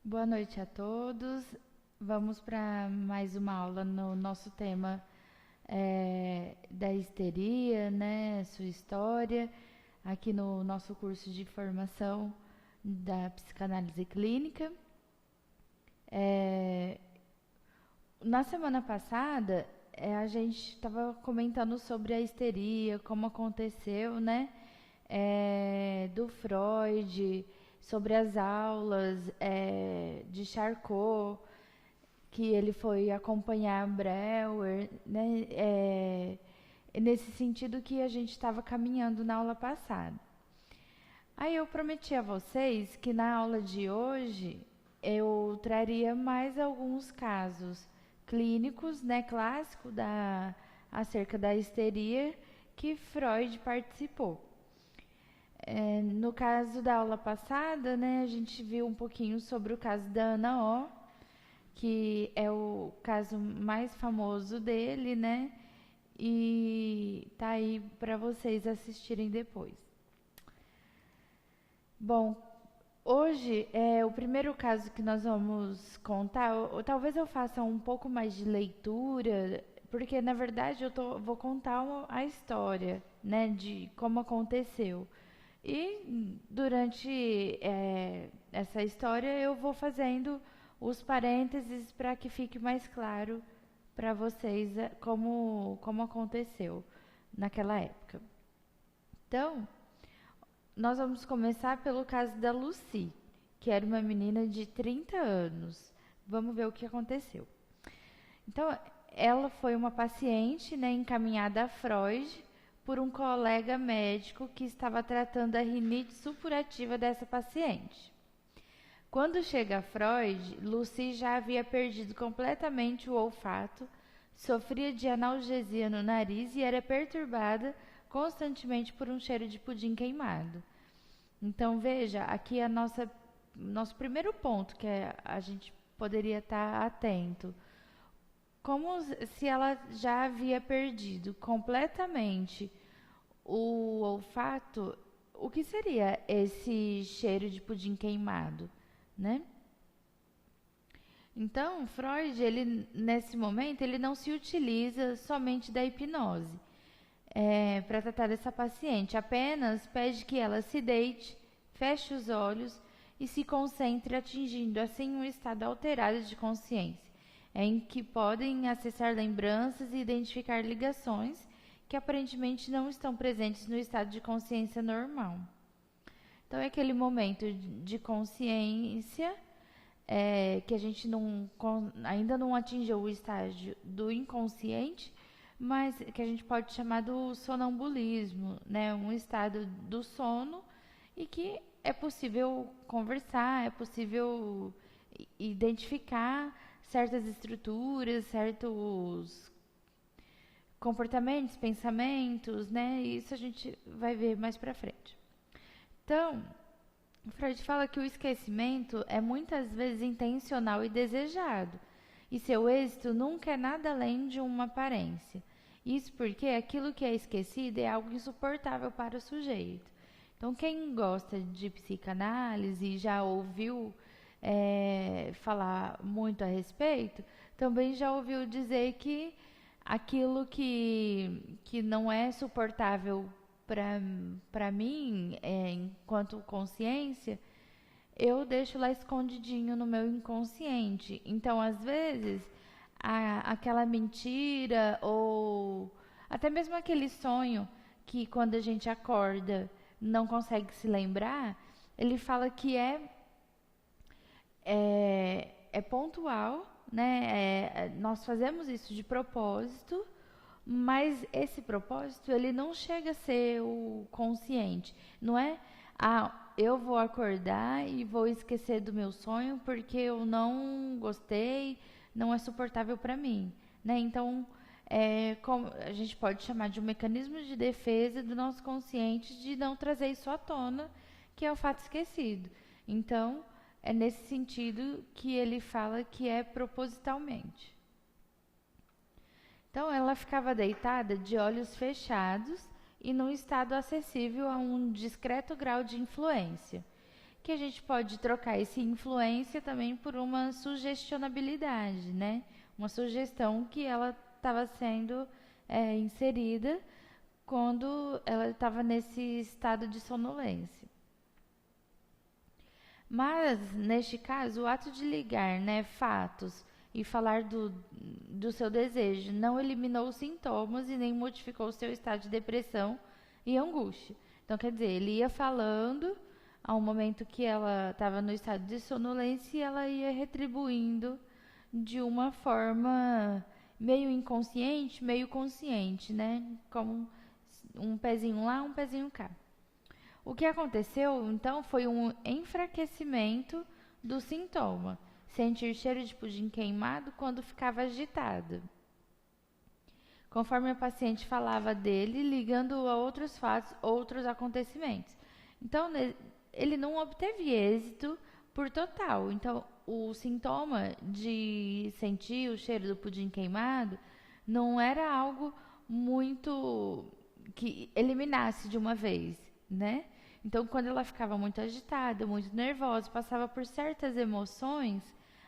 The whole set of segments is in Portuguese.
Boa noite a todos. Vamos para mais uma aula no nosso tema da histeria, né? Sua história, aqui no nosso curso de formação da psicanálise clínica. Na semana passada, a gente estava comentando sobre a histeria, como aconteceu, né? Do Freud, sobre as aulas de Charcot, que ele foi acompanhar Breuer, né? Nesse sentido que a gente estava caminhando na aula passada. Aí eu prometi a vocês que na aula de hoje eu traria mais alguns casos clínicos, né, clássico acerca da histeria que Freud participou. No caso da aula passada, né, a gente viu um pouquinho sobre o caso da Ana O, que é o caso mais famoso dele, né? E tá aí para vocês assistirem depois. Bom, hoje é o primeiro caso que nós vamos contar. Ou talvez eu faça um pouco mais de leitura, porque na verdade vou contar a história, né, de como aconteceu. E durante essa história eu vou fazendo os parênteses para que fique mais claro para vocês como aconteceu naquela época. Então, nós vamos começar pelo caso da Lucy, que era uma menina de 30 anos. Vamos ver o que aconteceu. Então, ela foi uma paciente, né, encaminhada a Freud por um colega médico que estava tratando a rinite supurativa dessa paciente. Quando chega a Freud, Lucy já havia perdido completamente o olfato, sofria de analgesia no nariz e era perturbada constantemente por um cheiro de pudim queimado. Então veja, aqui nosso primeiro ponto que a gente poderia estar atento. Como se ela já havia perdido completamente o olfato, o que seria esse cheiro de pudim queimado, né? Então, Freud, nesse momento, ele não se utiliza somente da hipnose para tratar dessa paciente, apenas pede que ela se deite, feche os olhos e se concentre, atingindo assim um estado alterado de consciência, em que podem acessar lembranças e identificar ligações que aparentemente não estão presentes no estado de consciência normal. Então é aquele momento de consciência que a gente ainda não atingiu o estágio do inconsciente, mas que a gente pode chamar do sonambulismo, né? Um estado do sono e que é possível conversar, é possível identificar certas estruturas, certos comportamentos, pensamentos, né? E isso a gente vai ver mais para frente. Então, Freud fala que o esquecimento é muitas vezes intencional e desejado, e seu êxito nunca é nada além de uma aparência. Isso porque aquilo que é esquecido é algo insuportável para o sujeito. Então, quem gosta de psicanálise e já ouviu falar muito a respeito, também já ouviu dizer que aquilo que não é suportável para mim, enquanto consciência, eu deixo lá escondidinho no meu inconsciente. Então, às vezes, aquela mentira ou até mesmo aquele sonho que quando a gente acorda não consegue se lembrar, ele fala que é pontual, né? Nós fazemos isso de propósito, mas esse propósito ele não chega a ser o consciente. Não é, eu vou acordar e vou esquecer do meu sonho porque eu não gostei, não é suportável para mim, né? Então, como a gente pode chamar de um mecanismo de defesa do nosso consciente de não trazer isso à tona, que é o fato esquecido. Então, é nesse sentido que ele fala que é propositalmente. Então ela ficava deitada de olhos fechados e num estado acessível a um discreto grau de influência. que a gente pode trocar esse influência também por uma sugestionabilidade, né? Uma sugestão que ela estava sendo inserida quando ela estava nesse estado de sonolência. Mas, neste caso, o ato de ligar, né, fatos e falar do seu desejo não eliminou os sintomas e nem modificou o seu estado de depressão e angústia. Então, quer dizer, ele ia falando ao momento que ela estava no estado de sonolência e ela ia retribuindo de uma forma meio inconsciente, meio consciente, né? Como um pezinho lá, um pezinho cá. O que aconteceu, então, foi um enfraquecimento do sintoma. Sentir cheiro de pudim queimado quando ficava agitada. Conforme a paciente falava dele, ligando a outros fatos, outros acontecimentos. Então, ele não obteve êxito por total. Então, o sintoma de sentir o cheiro do pudim queimado não era algo muito que eliminasse de uma vez, né? Então, quando ela ficava muito agitada, muito nervosa, passava por certas emoções,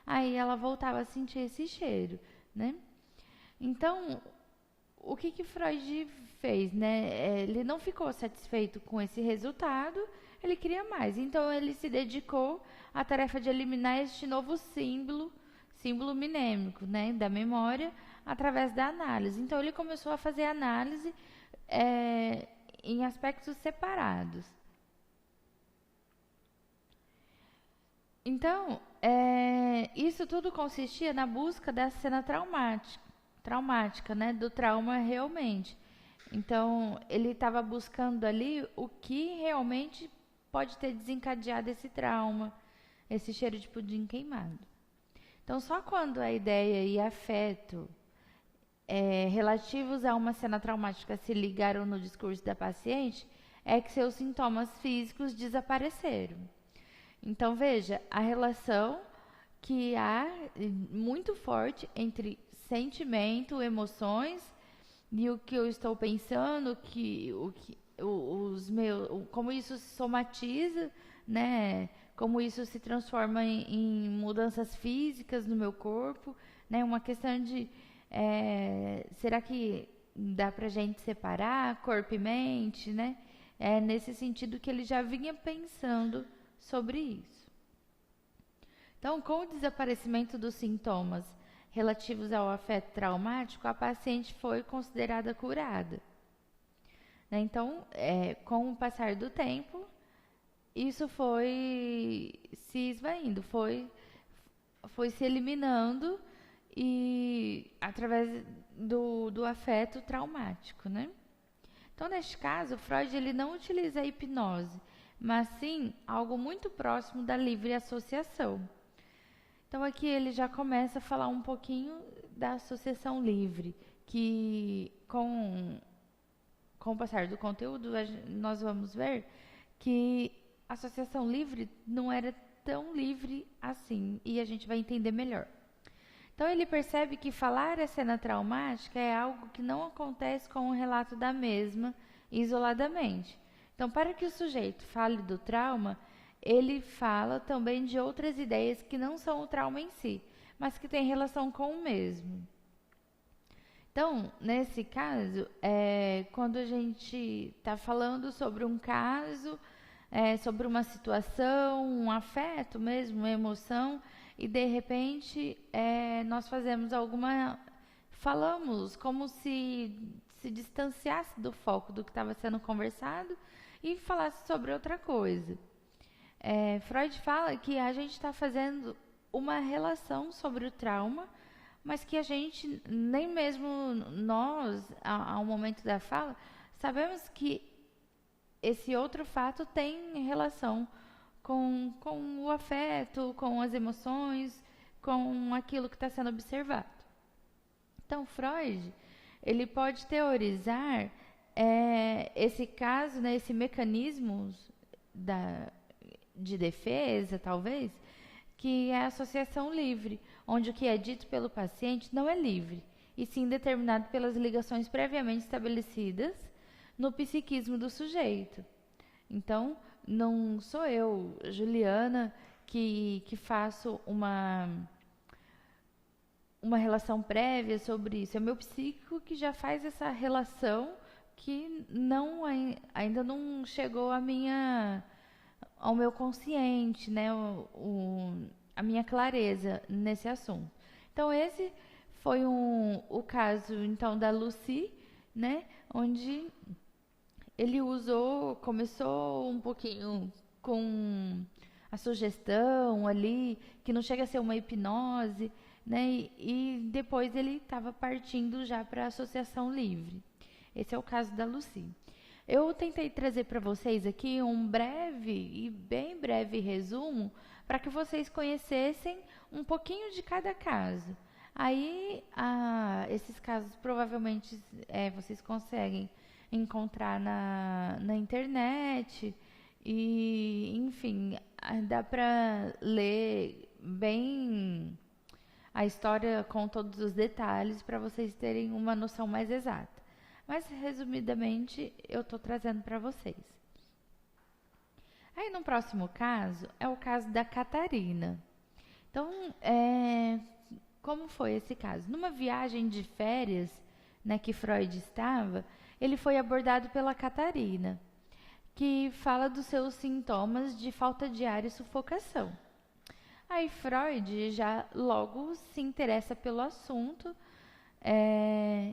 aí ela voltava a sentir esse cheiro, né? Então, o que Freud fez, né? Ele não ficou satisfeito com esse resultado, ele queria mais. Então, ele se dedicou à tarefa de eliminar este novo símbolo mnêmico, né, da memória, através da análise. Então, ele começou a fazer análise em aspectos separados. Então, isso tudo consistia na busca da cena traumática, né, do trauma realmente. Então, ele estava buscando ali o que realmente pode ter desencadeado esse trauma, esse cheiro de pudim queimado. Então, só quando a ideia e afeto relativos a uma cena traumática se ligaram no discurso da paciente, é que seus sintomas físicos desapareceram. Então, veja, a relação que há muito forte entre sentimento, emoções e o que eu estou pensando, como isso se somatiza, né? Como isso se transforma em mudanças físicas no meu corpo, né? Uma questão de será que dá pra gente separar corpo e mente, né? É nesse sentido que ele já vinha pensando sobre isso. Então, com o desaparecimento dos sintomas relativos ao afeto traumático, a paciente foi considerada curada, né? Então, com o passar do tempo, isso foi se esvaindo, foi se eliminando e através do afeto traumático, né? Então, neste caso, Freud ele não utiliza a hipnose, mas sim algo muito próximo da livre associação. Então, aqui ele já começa a falar um pouquinho da associação livre, que com o passar do conteúdo, nós vamos ver que a associação livre não era tão livre assim, e a gente vai entender melhor. Então, ele percebe que falar a cena traumática é algo que não acontece com o relato da mesma isoladamente. Então, para que o sujeito fale do trauma, ele fala também de outras ideias que não são o trauma em si, mas que têm relação com o mesmo. Então, nesse caso, quando a gente está falando sobre um caso, sobre uma situação, um afeto mesmo, uma emoção, e de repente nós falamos como se distanciasse do foco do que estava sendo conversado e falasse sobre outra coisa. Freud fala que a gente está fazendo uma relação sobre o trauma, mas que a gente, nem mesmo nós, ao momento da fala, sabemos que esse outro fato tem relação com o afeto, com as emoções, com aquilo que está sendo observado. Então, Freud, ele pode teorizar esse caso, né, esse mecanismo de defesa, talvez, que é a associação livre, onde o que é dito pelo paciente não é livre, e sim determinado pelas ligações previamente estabelecidas no psiquismo do sujeito. Então, não sou eu, Juliana, que faço uma relação prévia sobre isso. É o meu psíquico que já faz essa relação que ainda não chegou ao meu consciente, né? A minha clareza nesse assunto. Então, esse foi o caso, então, da Lucy, né? Onde ele começou um pouquinho com a sugestão ali, que não chega a ser uma hipnose, né? E depois ele estava partindo já para a associação livre. Esse é o caso da Lucy. Eu tentei trazer para vocês aqui um breve e bem breve resumo para que vocês conhecessem um pouquinho de cada caso. Aí, esses casos provavelmente vocês conseguem encontrar na internet e, enfim, dá para ler bem a história com todos os detalhes para vocês terem uma noção mais exata. Mas, resumidamente, eu estou trazendo para vocês. Aí, no próximo caso, é o caso da Catarina. Então, como foi esse caso? Numa viagem de férias, né, que Freud estava, ele foi abordado pela Catarina, que fala dos seus sintomas de falta de ar e sufocação. Aí Freud já logo se interessa pelo assunto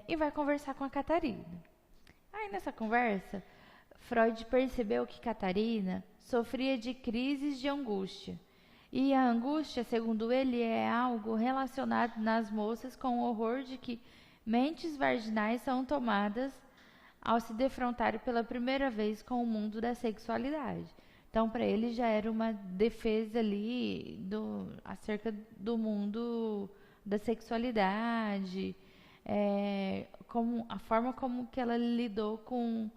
e vai conversar com a Catarina. Aí nessa conversa, Freud percebeu que Catarina sofria de crises de angústia. E a angústia, segundo ele, é algo relacionado nas moças com o horror de que mentes virginais são tomadas ao se defrontar pela primeira vez com o mundo da sexualidade. Então, para ele já era uma defesa ali acerca do mundo da sexualidade, como a forma como que ela lidou com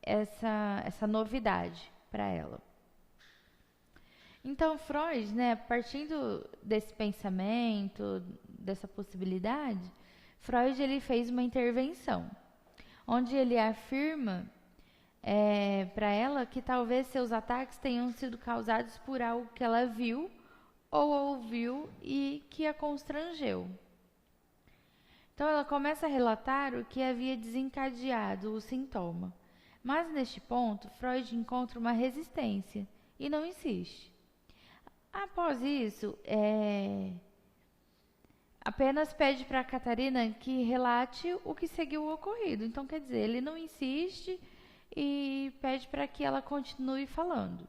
essa novidade para ela. Então, Freud, né, partindo desse pensamento, dessa possibilidade, Freud ele fez uma intervenção, onde ele afirma para ela que talvez seus ataques tenham sido causados por algo que ela viu ou ouviu e que a constrangeu. Então, ela começa a relatar o que havia desencadeado o sintoma. Mas, neste ponto, Freud encontra uma resistência e não insiste. Após isso, apenas pede para a Catarina que relate o que seguiu o ocorrido. Então, quer dizer, ele não insiste e pede para que ela continue falando.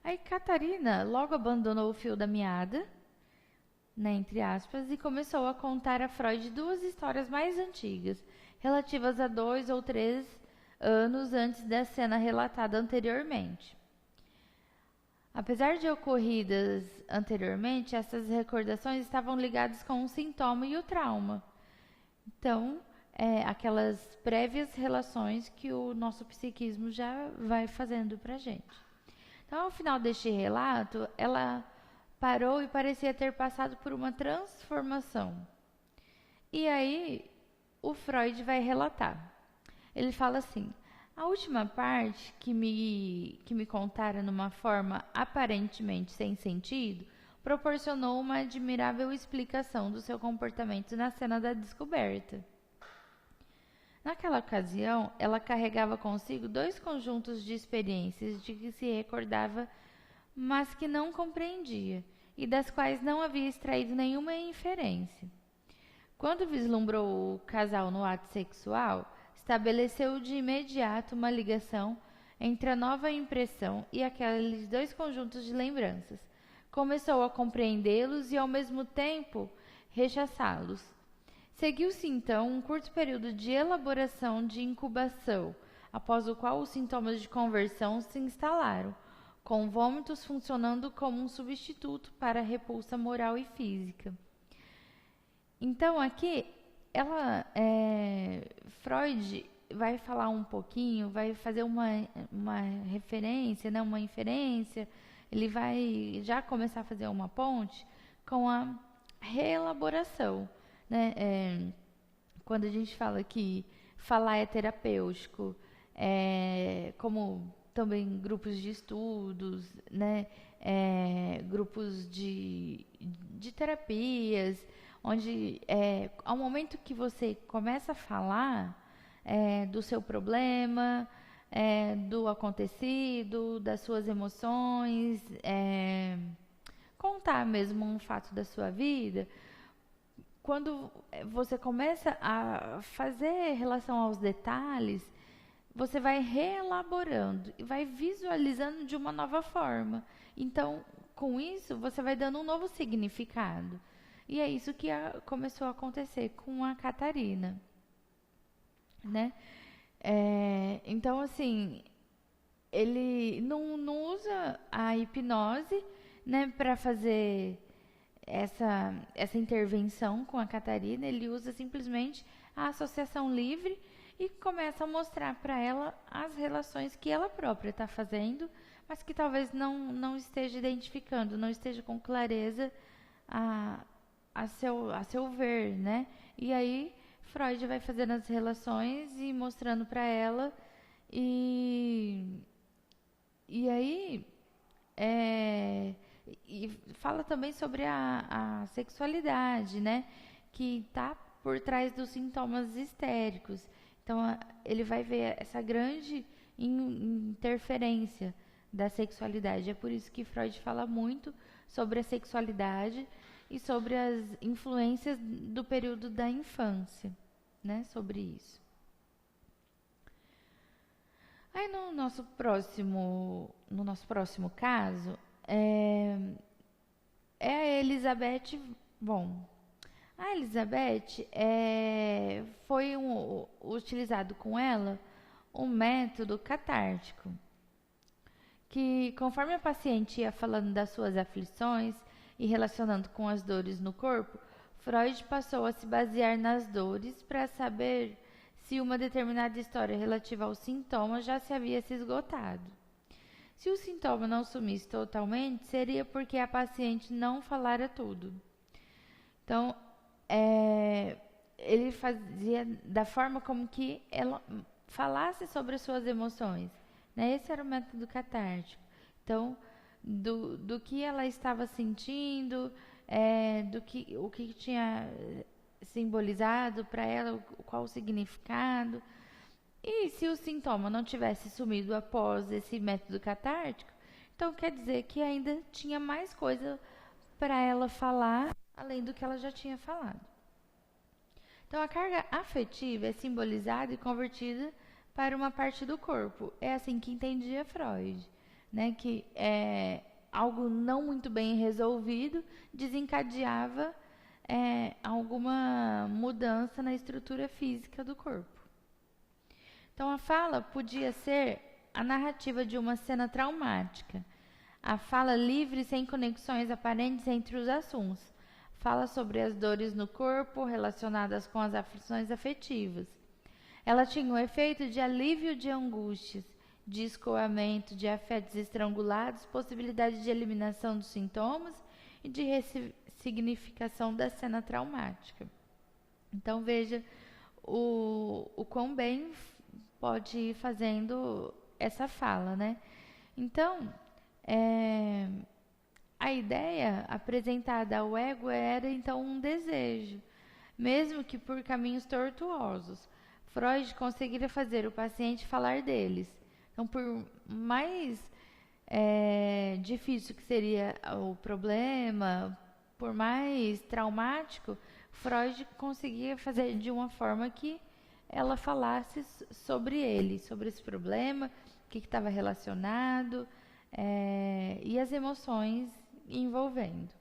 Aí, Catarina logo abandonou o fio da meada, né, entre aspas, e começou a contar a Freud duas histórias mais antigas, relativas a 2 ou 3 anos antes da cena relatada anteriormente. Apesar de ocorridas anteriormente, essas recordações estavam ligadas com o sintoma e o trauma. Então, aquelas prévias relações que o nosso psiquismo já vai fazendo para a gente. Então, ao final deste relato, ela parou e parecia ter passado por uma transformação. E aí, o Freud vai relatar. Ele fala assim: a última parte que me contaram numa forma aparentemente sem sentido proporcionou uma admirável explicação do seu comportamento na cena da descoberta. Naquela ocasião, ela carregava consigo 2 conjuntos de experiências de que se recordava, mas que não compreendia, e das quais não havia extraído nenhuma inferência. Quando vislumbrou o casal no ato sexual, estabeleceu de imediato uma ligação entre a nova impressão e aqueles 2 conjuntos de lembranças. Começou a compreendê-los e, ao mesmo tempo, rechaçá-los. Seguiu-se, então, um curto período de elaboração de incubação, após o qual os sintomas de conversão se instalaram, com vômitos funcionando como um substituto para a repulsa moral e física. Então, aqui, Freud vai falar um pouquinho, vai fazer uma referência, né, uma inferência, ele vai já começar a fazer uma ponte com a reelaboração, né? Quando a gente fala que falar é terapêutico, como também grupos de estudos, né? Grupos de terapias, onde ao momento que você começa a falar do seu problema, do acontecido, das suas emoções, contar mesmo um fato da sua vida, quando você começa a fazer relação aos detalhes, você vai reelaborando e vai visualizando de uma nova forma. Então, com isso, você vai dando um novo significado. E é isso que começou a acontecer com a Catarina, né? Então, assim, ele não usa a hipnose, né, para fazer essa intervenção com a Catarina. Ele usa simplesmente a associação livre e começa a mostrar para ela as relações que ela própria está fazendo, mas que talvez não esteja identificando, não esteja com clareza a seu ver, né? E aí Freud vai fazendo as relações e mostrando para ela, e aí e fala também sobre a sexualidade, né? Que está por trás dos sintomas histéricos. Então, ele vai ver essa grande interferência da sexualidade. É por isso que Freud fala muito sobre a sexualidade e sobre as influências do período da infância, né? Sobre isso. Aí no nosso próximo caso, é a Elizabeth. Bom, a Elizabeth foi utilizado com ela um método catártico, que conforme a paciente ia falando das suas aflições e relacionando com as dores no corpo, Freud passou a se basear nas dores para saber se uma determinada história relativa ao sintoma já se havia se esgotado. Se o sintoma não sumisse totalmente, seria porque a paciente não falara tudo. Então, ele fazia da forma como que ela falasse sobre as suas emoções, né? Esse era o método catártico. Então, do que ela estava sentindo, o que tinha simbolizado para ela, qual o significado. E se o sintoma não tivesse sumido após esse método catártico, então quer dizer que ainda tinha mais coisa para ela falar, além do que ela já tinha falado. Então, a carga afetiva é simbolizada e convertida para uma parte do corpo. É assim que entendia Freud, né? Que algo não muito bem resolvido desencadeava alguma mudança na estrutura física do corpo. Então, a fala podia ser a narrativa de uma cena traumática. A fala livre, sem conexões aparentes entre os assuntos. Fala sobre as dores no corpo relacionadas com as aflições afetivas. Ela tinha o efeito de alívio de angústias, de escoamento de afetos estrangulados, possibilidade de eliminação dos sintomas e de ressignificação da cena traumática. Então, veja o quão bem pode ir fazendo essa fala, né? Então, a ideia apresentada ao ego era, então, um desejo, mesmo que por caminhos tortuosos. Freud conseguiria fazer o paciente falar deles. Então, por mais difícil que seria o problema, por mais traumático, Freud conseguia fazer de uma forma que ela falasse sobre ele, sobre esse problema, o que estava relacionado, e as emoções envolvendo.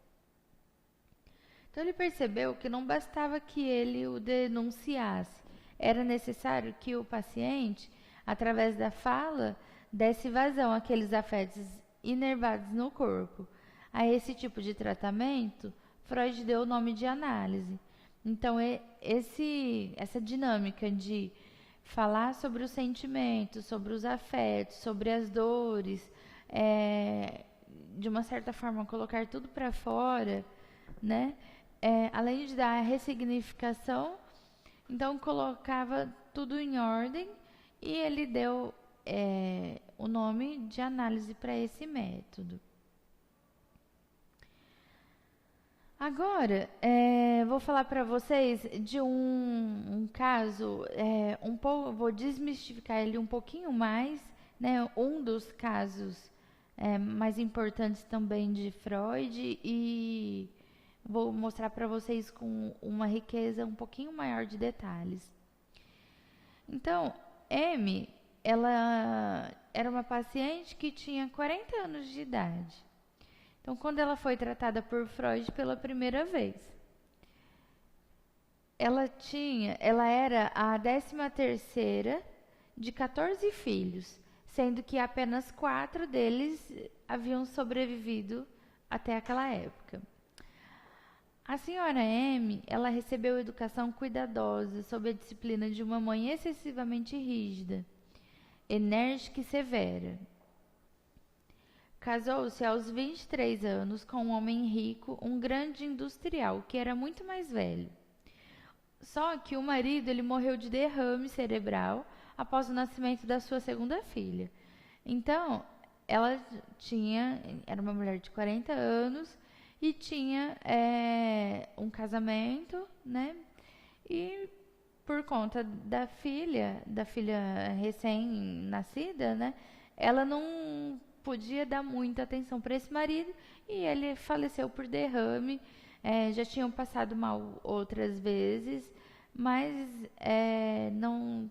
Então, ele percebeu que não bastava que ele o denunciasse, era necessário que o paciente, através da fala, desse vazão àqueles afetos inervados no corpo. A esse tipo de tratamento, Freud deu o nome de análise. Então, essa dinâmica de falar sobre os sentimentos, sobre os afetos, sobre as dores, de uma certa forma colocar tudo para fora, né? Além de dar a ressignificação, então colocava tudo em ordem, e ele deu o nome de análise para esse método. Agora, vou falar para vocês de um caso, vou desmistificar ele um pouquinho mais, né? Um dos casos mais importantes também de Freud, e vou mostrar para vocês com uma riqueza um pouquinho maior de detalhes. Então, M, ela era uma paciente que tinha 40 anos de idade. Então, quando ela foi tratada por Freud pela primeira vez, ela era a 13ª de 14 filhos, sendo que apenas 4 deles haviam sobrevivido até aquela época. A senhora M, ela recebeu educação cuidadosa sob a disciplina de uma mãe excessivamente rígida, enérgica e severa. Casou-se aos 23 anos com um homem rico, um grande industrial, que era muito mais velho. Só que o marido ele morreu de derrame cerebral após o nascimento da sua segunda filha. Então, ela era uma mulher de 40 anos e tinha um casamento, né? E por conta da filha recém-nascida, né? Ela não podia dar muita atenção para esse marido e ele faleceu por derrame. Já tinham passado mal outras vezes, mas não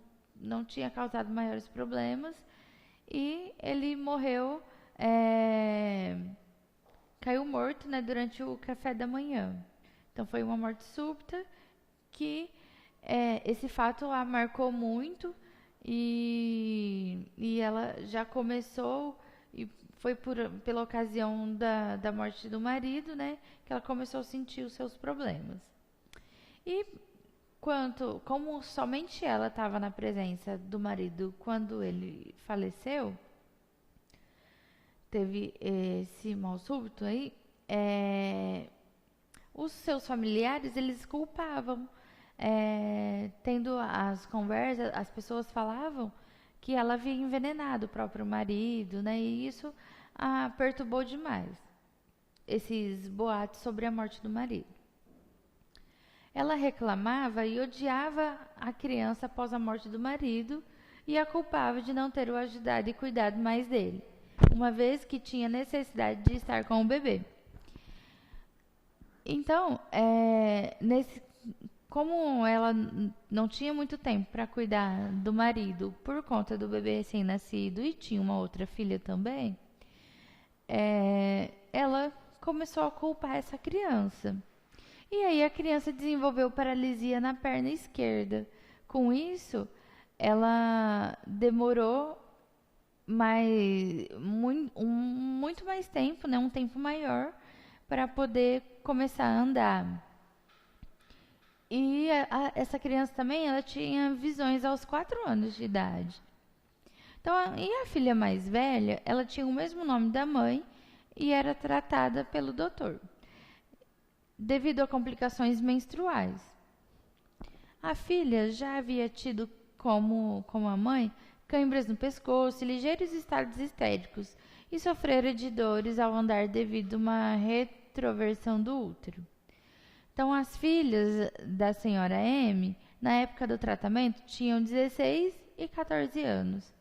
tinha causado maiores problemas e ele morreu, caiu morto, né, durante o café da manhã. Então foi uma morte súbita que esse fato a marcou muito e ela já começou. E foi pela ocasião da morte do marido, né, que ela começou a sentir os seus problemas. E como somente ela estava na presença do marido quando ele faleceu, teve esse mal súbito aí, os seus familiares, eles culpavam. Tendo as conversas, as pessoas falavam que ela havia envenenado o próprio marido, né? E isso a perturbou demais, esses boatos sobre a morte do marido. Ela reclamava e odiava a criança após a morte do marido e a culpava de não ter o ajudado e cuidado mais dele, uma vez que tinha necessidade de estar com o bebê. Então, como ela não tinha muito tempo para cuidar do marido por conta do bebê recém-nascido e tinha uma outra filha também, ela começou a culpar essa criança. E aí a criança desenvolveu paralisia na perna esquerda. Com isso, ela demorou muito mais tempo, né, um tempo maior, para poder começar a andar. E essa criança também, ela tinha visões aos 4 anos de idade. Então, e a filha mais velha, ela tinha o mesmo nome da mãe e era tratada pelo doutor, devido a complicações menstruais. A filha já havia tido, como a mãe, câimbras no pescoço e ligeiros estados histéricos e sofrera de dores ao andar devido a uma retroversão do útero. Então, as filhas da senhora M, na época do tratamento, tinham 16 e 14 anos.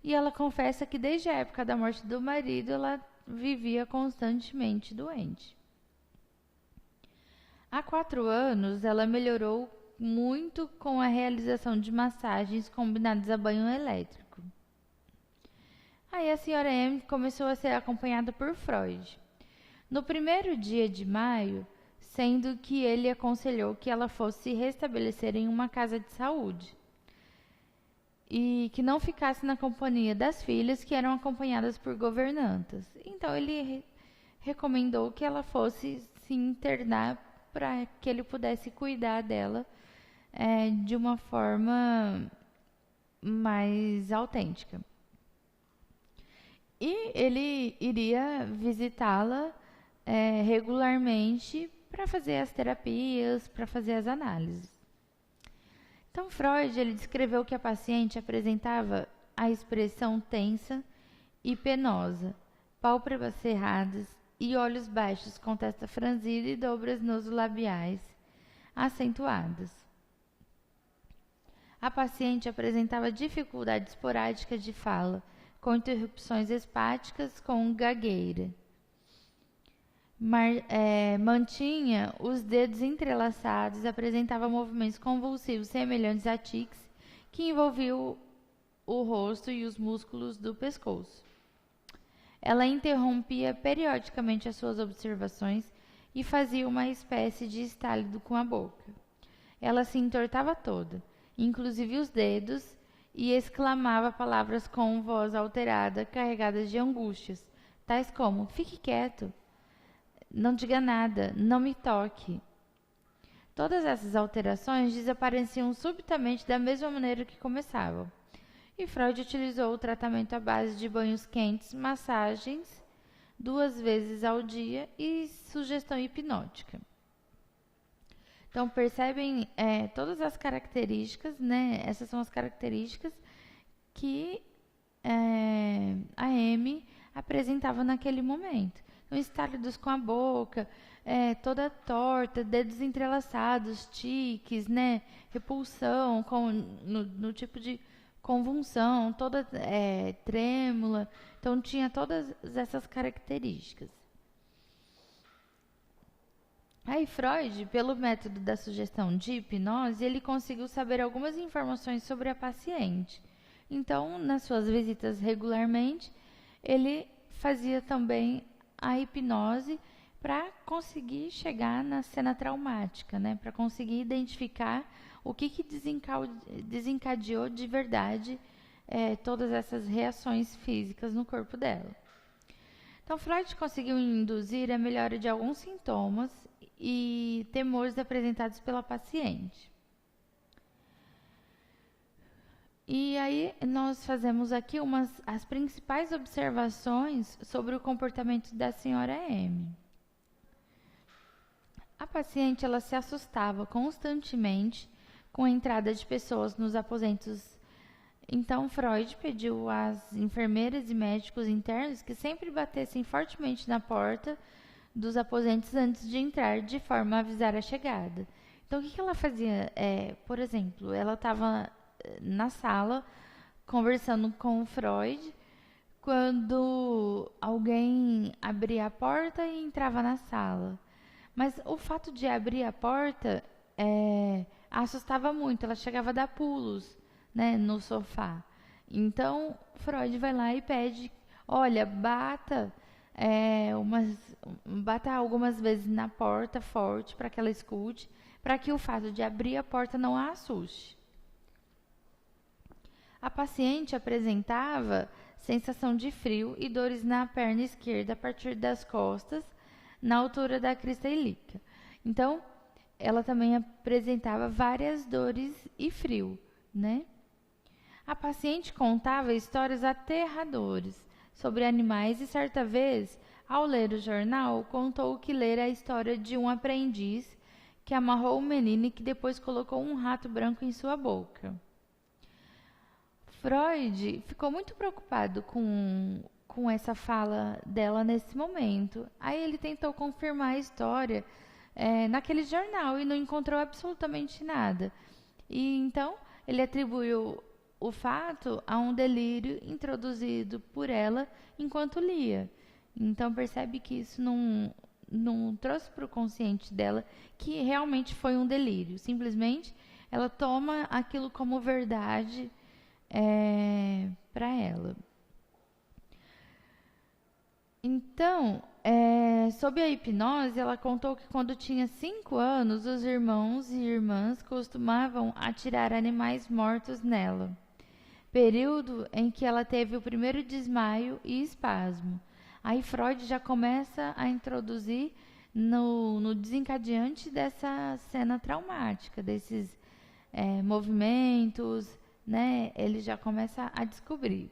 E ela confessa que desde a época da morte do marido, ela vivia constantemente doente. Há 4 anos, ela melhorou muito com a realização de massagens combinadas a banho elétrico. Aí a senhora M começou a ser acompanhada por Freud. No primeiro dia de maio, sendo que ele aconselhou que ela fosse se restabelecer em uma casa de saúde e que não ficasse na companhia das filhas que eram acompanhadas por governantas. Então ele recomendou que ela fosse se internar para que ele pudesse cuidar dela de uma forma mais autêntica. E ele iria visitá-la regularmente para fazer as terapias, para fazer as análises. Então, Freud ele descreveu que a paciente apresentava a expressão tensa e penosa, pálpebras cerradas e olhos baixos com testa franzida e dobras nasolabiais acentuadas. A paciente apresentava dificuldade esporádica de fala, com interrupções espáticas com gagueira. Mantinha os dedos entrelaçados e apresentava movimentos convulsivos semelhantes a tiques que envolviam o rosto e os músculos do pescoço. Ela interrompia periodicamente as suas observações e fazia uma espécie de estalido com a boca. Ela se entortava toda, inclusive os dedos, e exclamava palavras com voz alterada, carregadas de angústias, tais como: fique quieto, não diga nada, não me toque. Todas essas alterações desapareciam subitamente da mesma maneira que começavam. E Freud utilizou o tratamento à base de banhos quentes, massagens 2 vezes ao dia e sugestão hipnótica. Então, percebem todas as características, né? Essas são as características que a Amy apresentava naquele momento. Então, estálidos com a boca, toda torta, dedos entrelaçados, tiques, né? Repulsão no tipo de convulsão, toda trêmula. Então, tinha todas essas características. Aí Freud, pelo método da sugestão de hipnose, ele conseguiu saber algumas informações sobre a paciente. Então, nas suas visitas regularmente, ele fazia também a hipnose para conseguir chegar na cena traumática, né? Para conseguir identificar o que desencadeou de verdade todas essas reações físicas no corpo dela. Então, Freud conseguiu induzir a melhora de alguns sintomas e temores apresentados pela paciente. E aí nós fazemos aqui as principais observações sobre o comportamento da senhora M. A paciente ela se assustava constantemente com a entrada de pessoas nos aposentos. Então Freud pediu às enfermeiras e médicos internos que sempre batessem fortemente na porta dos aposentos antes de entrar, de forma a avisar a chegada. Então, o que ela fazia? Por exemplo, ela estava na sala conversando com o Freud, quando alguém abria a porta e entrava na sala. Mas o fato de abrir a porta a assustava muito, ela chegava a dar pulos, né, no sofá. Então, Freud vai lá e pede, olha, bata algumas vezes na porta forte para que ela escute, para que o fato de abrir a porta não a assuste. A paciente apresentava sensação de frio e dores na perna esquerda a partir das costas, na altura da crista ilíaca. Então, ela também apresentava várias dores e frio, né? A paciente contava histórias aterradoras sobre animais e certa vez, ao ler o jornal, contou que lera a história de um aprendiz que amarrou um menino e que depois colocou um rato branco em sua boca. Freud ficou muito preocupado com essa fala dela nesse momento. Aí ele tentou confirmar a história naquele jornal e não encontrou absolutamente nada. E então ele atribuiu o fato a um delírio introduzido por ela enquanto lia. Então percebe que isso não trouxe para o consciente dela que realmente foi um delírio. Simplesmente ela toma aquilo como verdade para ela. Então, sob a hipnose, ela contou que quando tinha 5 anos, os irmãos e irmãs costumavam atirar animais mortos nela. Período em que ela teve o primeiro desmaio e espasmo. Aí Freud já começa a introduzir no desencadeante dessa cena traumática, desses movimentos, né? Ele já começa a descobrir.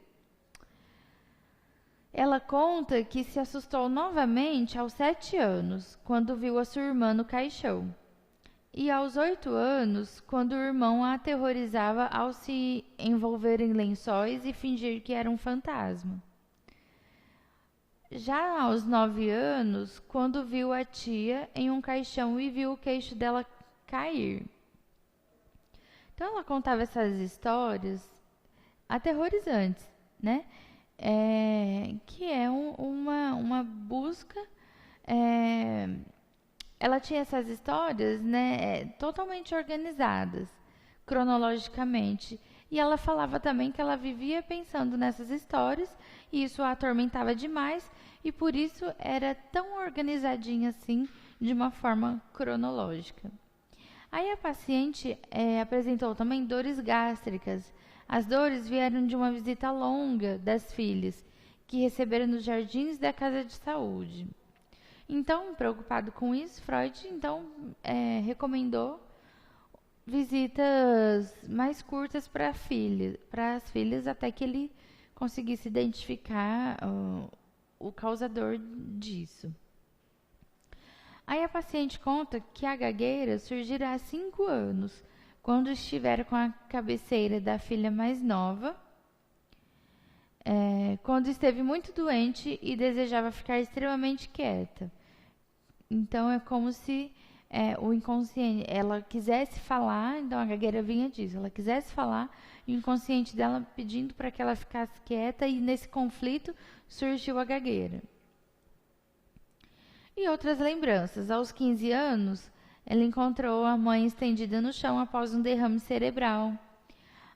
Ela conta que se assustou novamente aos 7 anos, quando viu a sua irmã no caixão. E aos 8 anos, quando o irmão a aterrorizava ao se envolver em lençóis e fingir que era um fantasma. já aos 9 anos, quando viu a tia em um caixão e viu o queixo dela cair. Então ela contava essas histórias aterrorizantes, né? Que é uma busca. é, Ela tinha essas histórias, né, totalmente organizadas, cronologicamente. E ela falava também que ela vivia pensando nessas histórias e isso a atormentava demais e por isso era tão organizadinha assim, de uma forma cronológica. Aí a paciente apresentou também dores gástricas. As dores vieram de uma visita longa das filhas, que receberam nos jardins da casa de saúde. Então, preocupado com isso, Freud então recomendou visitas mais curtas para as filhas, até que ele conseguisse identificar o causador disso. Aí a paciente conta que a gagueira surgirá há 5 anos, quando estiver com a cabeceira da filha mais nova, quando esteve muito doente e desejava ficar extremamente quieta. Então é como se o inconsciente, ela quisesse falar, então a gagueira vinha disso, ela quisesse falar e o inconsciente dela pedindo para que ela ficasse quieta e nesse conflito surgiu a gagueira. E outras lembranças. Aos 15 anos, ela encontrou a mãe estendida no chão após um derrame cerebral.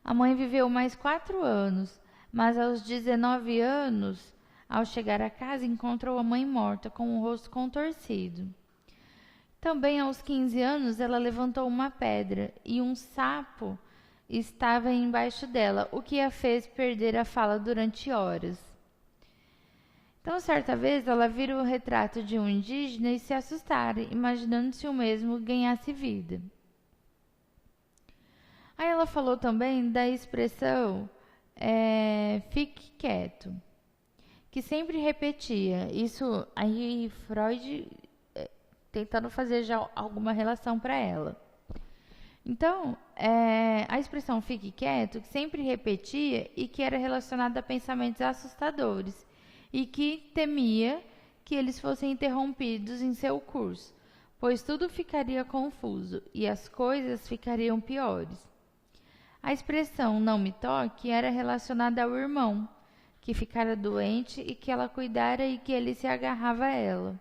A mãe viveu mais 4 anos, mas aos 19 anos, ao chegar a casa, encontrou a mãe morta, com o rosto contorcido. Também aos 15 anos, ela levantou uma pedra e um sapo estava embaixo dela, o que a fez perder a fala durante horas. Então, certa vez, ela vira o retrato de um indígena e se assustara, imaginando se o mesmo ganhasse vida. Aí ela falou também da expressão fique quieto, que sempre repetia. Isso aí Freud tentando fazer já alguma relação para ela. Então, a expressão fique quieto, que sempre repetia e que era relacionada a pensamentos assustadores e que temia que eles fossem interrompidos em seu curso, pois tudo ficaria confuso e as coisas ficariam piores. A expressão não me toque era relacionada ao irmão, que ficara doente e que ela cuidara e que ele se agarrava a ela.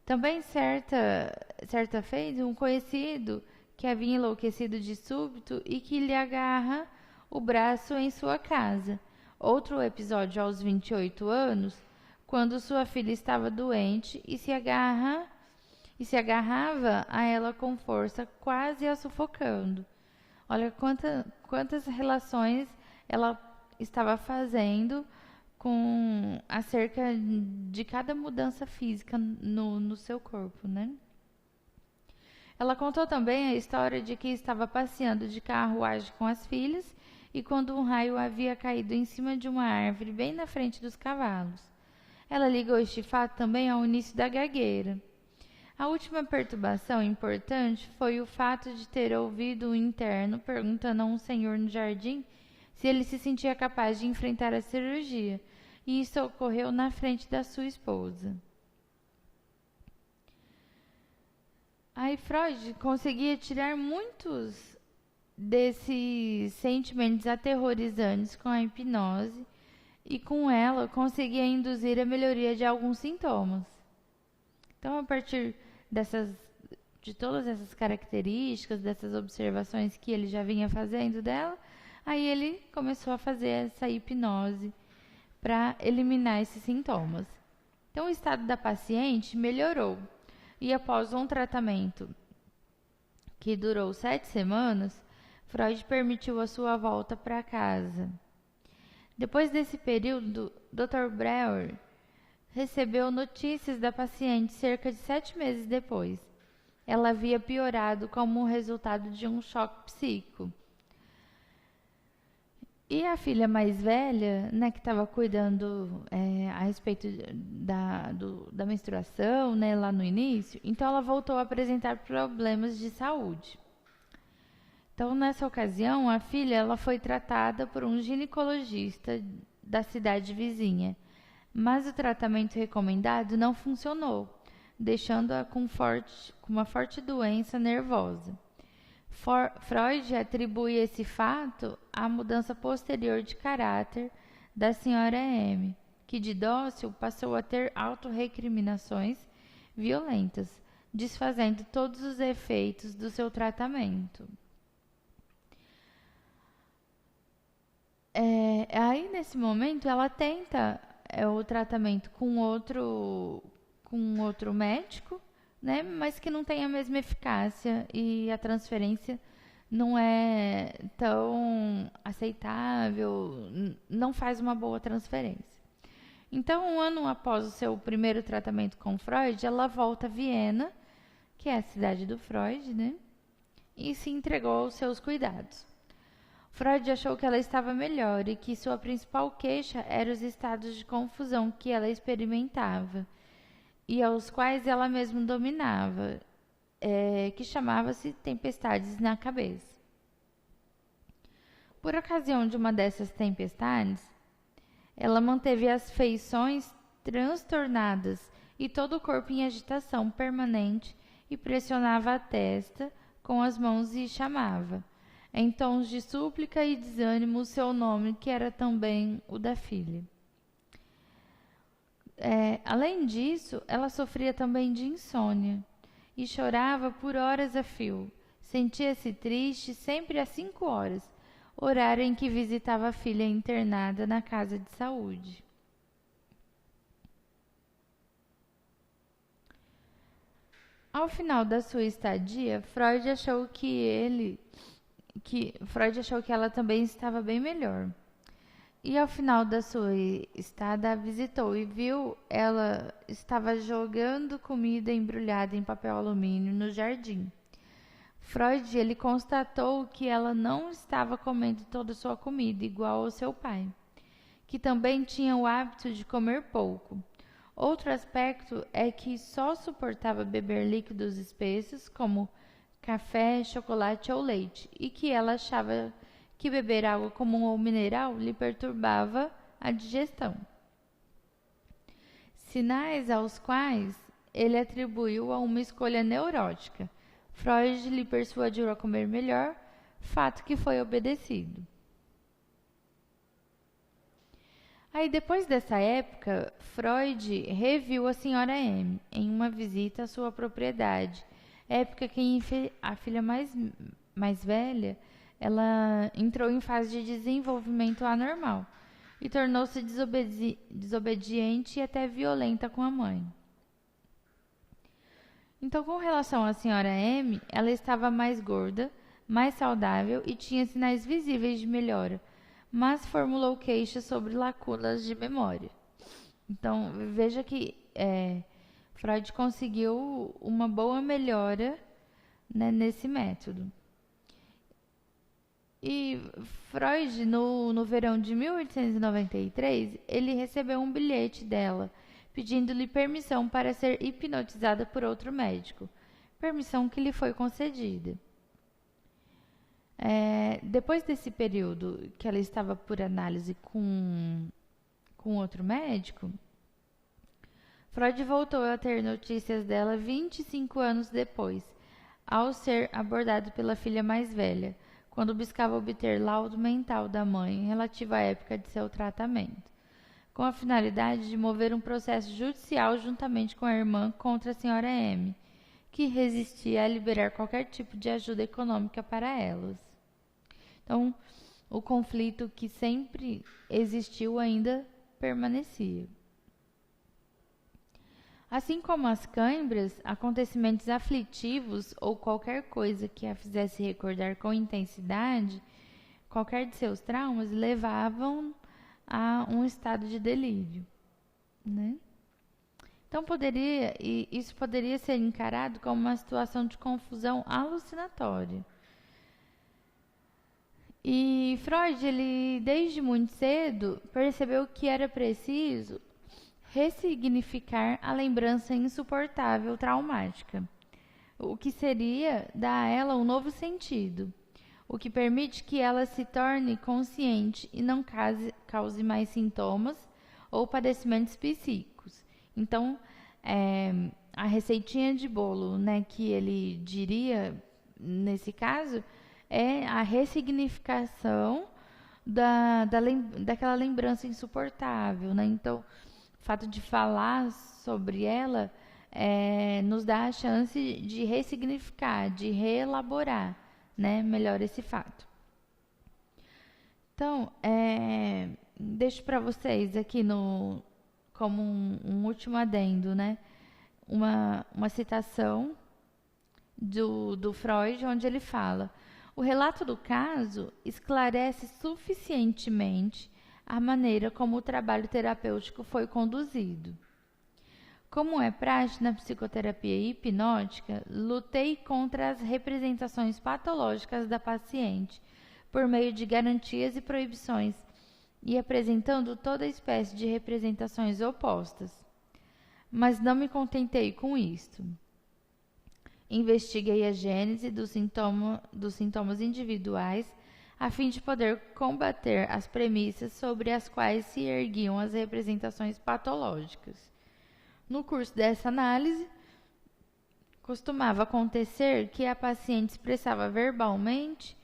Também certa vez, um conhecido que havia enlouquecido de súbito e que lhe agarra o braço em sua casa. Outro episódio aos 28 anos, quando sua filha estava doente e se agarrava a ela com força, quase a sufocando. Olha quantas relações ela estava fazendo com acerca de cada mudança física no seu corpo, né? Ela contou também a história de que estava passeando de carruagem com as filhas e quando um raio havia caído em cima de uma árvore bem na frente dos cavalos. Ela ligou este fato também ao início da gagueira. A última perturbação importante foi o fato de ter ouvido um interno perguntando a um senhor no jardim se ele se sentia capaz de enfrentar a cirurgia, e isso ocorreu na frente da sua esposa. Aí Freud conseguia tirar muitos desses sentimentos aterrorizantes com a hipnose e com ela conseguia induzir a melhoria de alguns sintomas. Então, a partir de todas essas características, dessas observações que ele já vinha fazendo dela, aí ele começou a fazer essa hipnose para eliminar esses sintomas. Então, o estado da paciente melhorou e após um tratamento que durou 7 semanas, Freud permitiu a sua volta para casa. Depois desse período, Dr. Breuer recebeu notícias da paciente cerca de 7 meses depois. Ela havia piorado como resultado de um choque psíquico. E a filha mais velha, né, que estava cuidando a respeito da menstruação, né, lá no início, então ela voltou a apresentar problemas de saúde. Então, nessa ocasião, a filha ela foi tratada por um ginecologista da cidade vizinha, mas o tratamento recomendado não funcionou, deixando-a com uma forte doença nervosa. Freud atribui esse fato à mudança posterior de caráter da senhora M, que de dócil passou a ter autorrecriminações violentas, desfazendo todos os efeitos do seu tratamento. Aí, nesse momento, ela tenta o tratamento com outro médico, né? Mas que não tem a mesma eficácia e a transferência não é tão aceitável, não faz uma boa transferência. Então, um ano após o seu primeiro tratamento com Freud, ela volta a Viena, que é a cidade do Freud, né? E se entregou aos seus cuidados. Freud achou que ela estava melhor e que sua principal queixa eram os estados de confusão que ela experimentava e aos quais ela mesma dominava, que chamava-se tempestades na cabeça. Por ocasião de uma dessas tempestades, ela manteve as feições transtornadas e todo o corpo em agitação permanente e pressionava a testa com as mãos e chamava, em tons de súplica e desânimo, o seu nome, que era também o da filha. Além disso, ela sofria também de insônia e chorava por horas a fio. Sentia-se triste sempre às 5 horas, horário em que visitava a filha internada na casa de saúde. Ao final da sua estadia, Freud achou que ela também estava bem melhor. E ao final da sua estada, a visitou e viu ela estava jogando comida embrulhada em papel alumínio no jardim. Freud ele constatou que ela não estava comendo toda a sua comida, igual ao seu pai, que também tinha o hábito de comer pouco. Outro aspecto é que só suportava beber líquidos espessos, como café, chocolate ou leite, e que ela achava que beber água comum ou mineral lhe perturbava a digestão. Sinais aos quais ele atribuiu a uma escolha neurótica. Freud lhe persuadiu a comer melhor, fato que foi obedecido. Aí, depois dessa época, Freud reviu a senhora M em uma visita à sua propriedade, época que a filha mais velha ela entrou em fase de desenvolvimento anormal e tornou-se desobediente e até violenta com a mãe. Então, com relação à senhora M, ela estava mais gorda, mais saudável e tinha sinais visíveis de melhora, mas formulou queixas sobre lacunas de memória. Então, veja que Freud conseguiu uma boa melhora, né, nesse método. E Freud, no verão de 1893, ele recebeu um bilhete dela, pedindo-lhe permissão para ser hipnotizada por outro médico, permissão que lhe foi concedida. Depois desse período que ela estava por análise com outro médico, Freud voltou a ter notícias dela 25 anos depois, ao ser abordado pela filha mais velha, quando buscava obter laudo mental da mãe relativo à época de seu tratamento, com a finalidade de mover um processo judicial juntamente com a irmã contra a senhora M, que resistia a liberar qualquer tipo de ajuda econômica para elas. Então, o conflito que sempre existiu ainda permanecia. Assim como as câimbras, acontecimentos aflitivos ou qualquer coisa que a fizesse recordar com intensidade, qualquer de seus traumas, levavam a um estado de delírio, né? Então, isso poderia ser encarado como uma situação de confusão alucinatória. E Freud, ele, desde muito cedo, percebeu que era preciso ressignificar a lembrança insuportável traumática, o que seria dar a ela um novo sentido, o que permite que ela se torne consciente e não cause mais sintomas ou padecimentos psíquicos. Então, a receitinha de bolo, né, que ele diria nesse caso é a ressignificação daquela lembrança insuportável, né? Então, o fato de falar sobre ela nos dá a chance de ressignificar, de reelaborar, né, melhor esse fato. Então, deixo para vocês aqui como um último adendo, né, uma citação do Freud, onde ele fala: o relato do caso esclarece suficientemente a maneira como o trabalho terapêutico foi conduzido. Como é prática na psicoterapia hipnótica, lutei contra as representações patológicas da paciente, por meio de garantias e proibições, e apresentando toda espécie de representações opostas. Mas não me contentei com isto. Investiguei a gênese dos sintomas individuais, a fim de poder combater as premissas sobre as quais se erguiam as representações patológicas. No curso dessa análise, costumava acontecer que a paciente expressava verbalmente,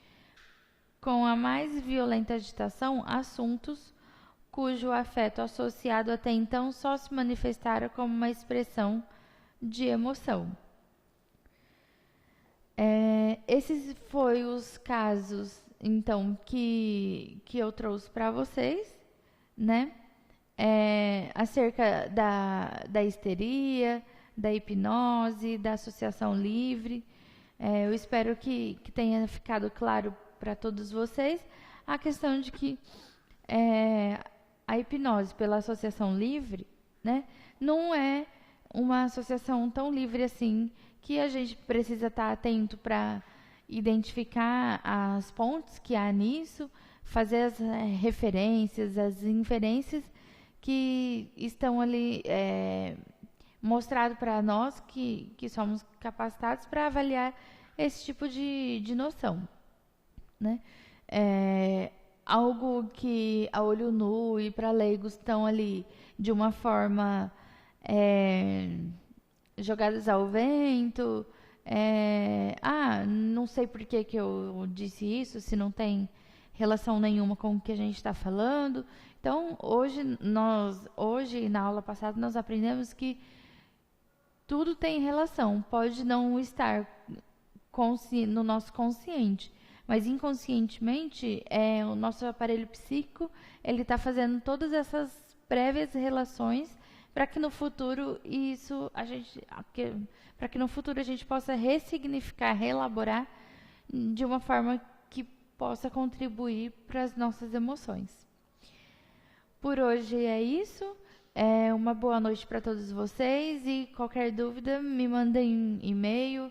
com a mais violenta agitação, assuntos cujo afeto associado até então só se manifestara como uma expressão de emoção. Esses foram os casos, então, que eu trouxe para vocês, né? Acerca da histeria, da hipnose, da associação livre. Eu espero que tenha ficado claro para todos vocês a questão de que a hipnose pela associação livre, né, não é uma associação tão livre assim, que a gente precisa estar atento para identificar as pontes que há nisso, fazer as referências, as inferências que estão ali mostrado para nós que somos capacitados para avaliar esse tipo de noção, né? Algo que a olho nu e para leigos estão ali de uma forma jogadas ao vento. Não sei por que eu disse isso, se não tem relação nenhuma com o que a gente está falando. Então, hoje na aula passada, nós aprendemos que tudo tem relação. Pode não estar no nosso consciente, mas inconscientemente, o nosso aparelho psíquico, ele está fazendo todas essas prévias relações para que no futuro para que no futuro a gente possa ressignificar, reelaborar de uma forma que possa contribuir para as nossas emoções. Por hoje é isso. Uma boa noite para todos vocês e qualquer dúvida me mandem e-mail.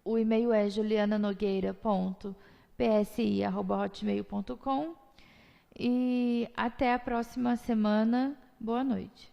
O e-mail é juliananogueira.psi@hotmail.com. E até a próxima semana. Boa noite.